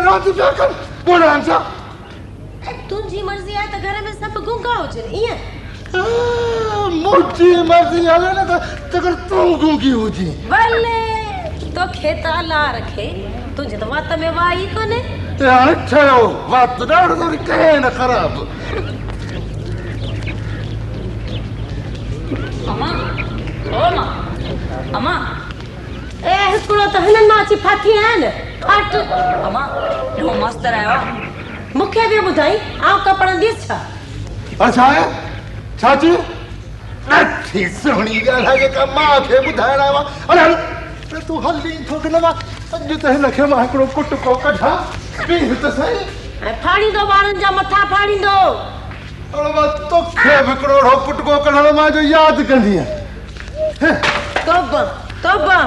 रात जाकर बोलान सा तुझी मर्जी है तो घर में सब गुंगा हो जे इए मुझी मर्जी आवे ना तो तू गुंगी हो जी भले तो खेता ला रखे तुझे तो वात में वाई कोने यार ठहरो बात डाड़ तो कहे ना खराब अम्मा ओ मां अम्मा ए हिकड़ो तो हनन माची फाथी है न फट अम्मा नो मस्त आयो मुखे भी बुधाई आ कपड़ा दिस छा अच्छा है चाची नथी सोनी गाला के का मां के बुधायणा वा अरे तू हल्दी ठोक लवा अज त हिनखे मां हिकड़ो कुट को कढा पी त सही फाड़ी दो बारन जा मथा फाड़ी दो अरे बस तो खे हिकड़ो कुट को कढण मां जो याद कंदी है तोबा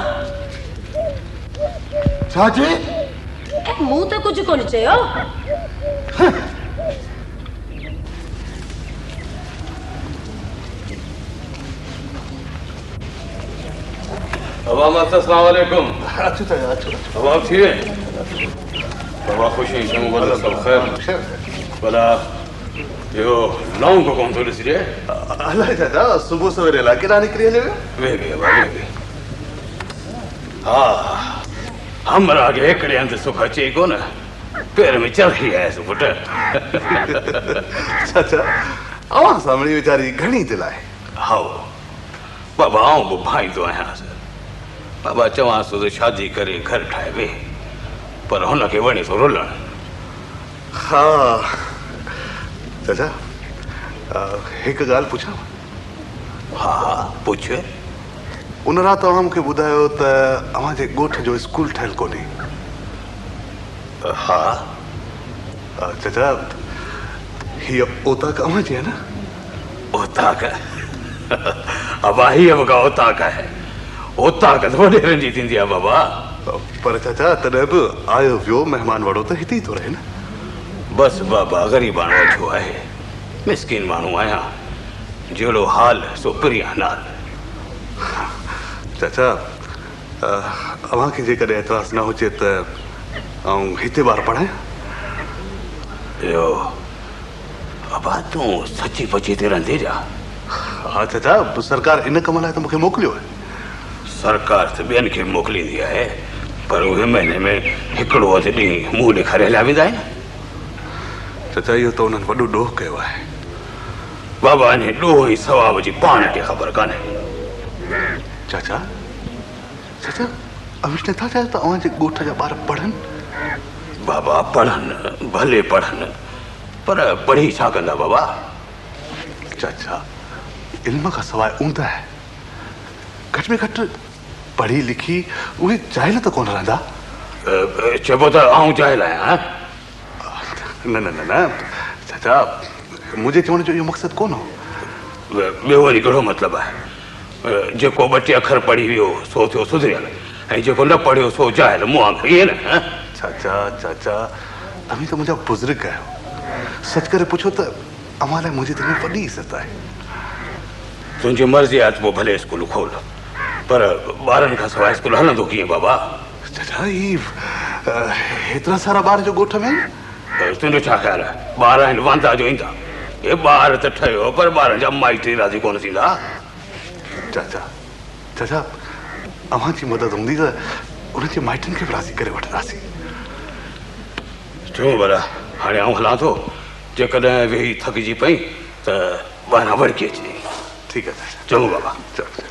चाची ए मुंह तो कुछ कोनी चयो अस्सलाम वालेकुम अच्छा अब आप ठीक है बाबा खुश हैं शंग वाला सब खैर भला यो लौंग को कौन थोड़ी सी रे अल्लाह दादा सुबह सवेरे ला के निकली ने वे हाँ हमरा आगे एकड़े अंदर सुखा चे को ना पैर में चल ही है सो पुट चाचा आवा सामने बेचारी घणी दिलाए हाओ बाबा आऊं वो भाई तो आया सर बाबा चवां सो शादी करे घर ठाहे वे पर हुन के वणी तो रोलण हाँ चाचा एक गाल पूछा हाँ पूछ उन रात तव्हां मूंखे ॿुधायो त अव्हां जे ॻोठ जो स्कूल ठहियल कोन्हे हाँ चाचा हीअ ओताक अव्हां जी आहे न ओताक अब ही अब का ओताक है ओताक तो वॾे जी थींदी आहे बाबा पर चाचा तॾहिं बि आयो वियो महिमान वड़ो त हिते ई थो रहे न बस बाबा ग़रीबाणो अछो आहे मिसकिन माण्हू आहियां जहिड़ो हाल सो प्रिया नाल चाचा अव्हां खे जेकॾहिं एतिराज़ न हुजे त आउं हिते ॿार पढ़ायां यो अबा तूं सची पची ते रहंदे जा हा चाचा सरकार इन कम लाइ त मूंखे मोकिलियो आहे सरकार त ॿियनि खे मोकिलींदी आहे पर उहे महीने में हिकिड़ो अधु ॾींहुं मुंहुं ॾेखारे हलिया वेंदा आहिनि चाचा इहो त उन्हनि वॾो ॾोह कयो आहे बाबा इन ॾोह जी सवाब जी पाण खे ख़बर कान्हे चाचा चाचा अविश नथा चाहियो त अव्हां जे ॻोठ जा ॿार पढ़नि बाबा पढ़नि भले पढ़नि पर पढ़ी छा कंदा बाबा चाचा इल्म खां सवाइ ऊंद आहे घटि में घटि पढ़ी लिखी उहे जाहिल त कोन रहंदा चइबो त आउं जाहिल आहियां न न न न चाचा मुंहिंजे चवण जो इहो मक़सदु कोन हो ॿियो वरी कहिड़ो मतिलबु आहे जेको ॿ टे अखर पढ़ी वियो सो थियो सुधरियल ऐं जेको न पढ़ियो सो जाहिल मुंहुं वांगुरु ईअं न चाचा चाचा तव्हीं त मुंहिंजा बुज़ुर्ग आहियो सच करे पुछो त अव्हां लाइ मुंहिंजे दिलि में वॾी इज़त आहे तुंहिंजी मर्ज़ी आहे त पोइ भले स्कूल खोल पर ॿारनि खां सवाइ स्कूल हलंदो कीअं बाबा चाचा ही हेतिरा सारा ॿार जो ॻोठ में आहिनि तुंहिंजो छा ख़्यालु आहे ॿार आहिनि वांदा जो ईंदा हे ॿार त ठहियो पर ॿारनि जा माइट राज़ी कोन थींदा चाचा चाचा अव्हां जी मदद हूंदी त उन्हनि जे माइटनि खे बि राज़ी करे वठंदासीं चङो भला हाणे आउं हलां थो जेकॾहिं वेही थकिजी पई त ॿाहिरां वड़की अचिजे ठीकु आहे चाचा चङो बाबा चलो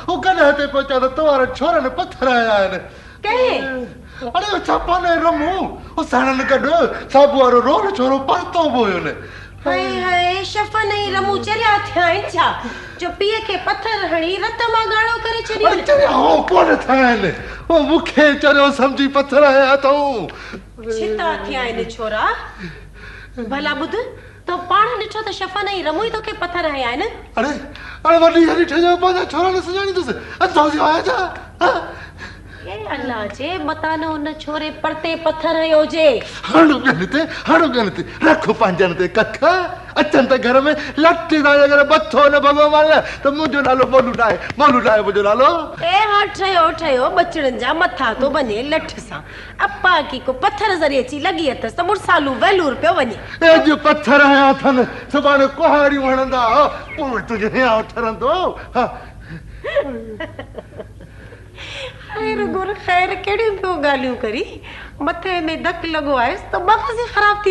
वो कॾहिं हिते पहुचा त तव्हां छोरनि पथर आया आहिनि कंहिं अरे छापा ने रमू वो साणनि गॾु साबू वारो रोल छोरो परतो बि हुयो न हाय हाय शफ़न ऐं रमू चरिया थिया आहिनि छा जो पीउ खे पथर हणी रत मां ॻाढ़ो करे छॾियो अरे चरिया हो कोन थिया आहिनि वो मूंखे चरियो सम्झी पथर आया अथऊं छिता थिया आहिनि छोरा भला ॿुध तो पाण ॾिठो त शफ़न ऐं रमू ई तोखे पथर हया आहिनि अरे अरे वॾी हरी ठहियो पंहिंजा छोरा न सुञाणींदुसि अचो आया छा ए अल्लाह जे मता न हुन छोरे परते पथर हयो हुजे हणो ॻन ते रखो पंहिंजनि ते कख अचनि त घर में लट ताईं अगरि बथो न भॻवान त मुंहिंजो नालो मोलू डाए मुंहिंजो नालो ए हा ठहियो बचड़नि जा मथा तो वञे लठ सां अपा की को पथर ज़रिए अची लॻी अथसि त मुड़सालू वेलूर पियो वञे अॼु पथर हया अथनि सुभाणे कुहाड़ियूं हणंदा पोइ तुंहिंजे हियां ठरंदो ख़ैर कहिड़ियूं पियो ॻाल्हियूं करी मथे में धक लॻो आहे त मग़ज़ ख़राब थी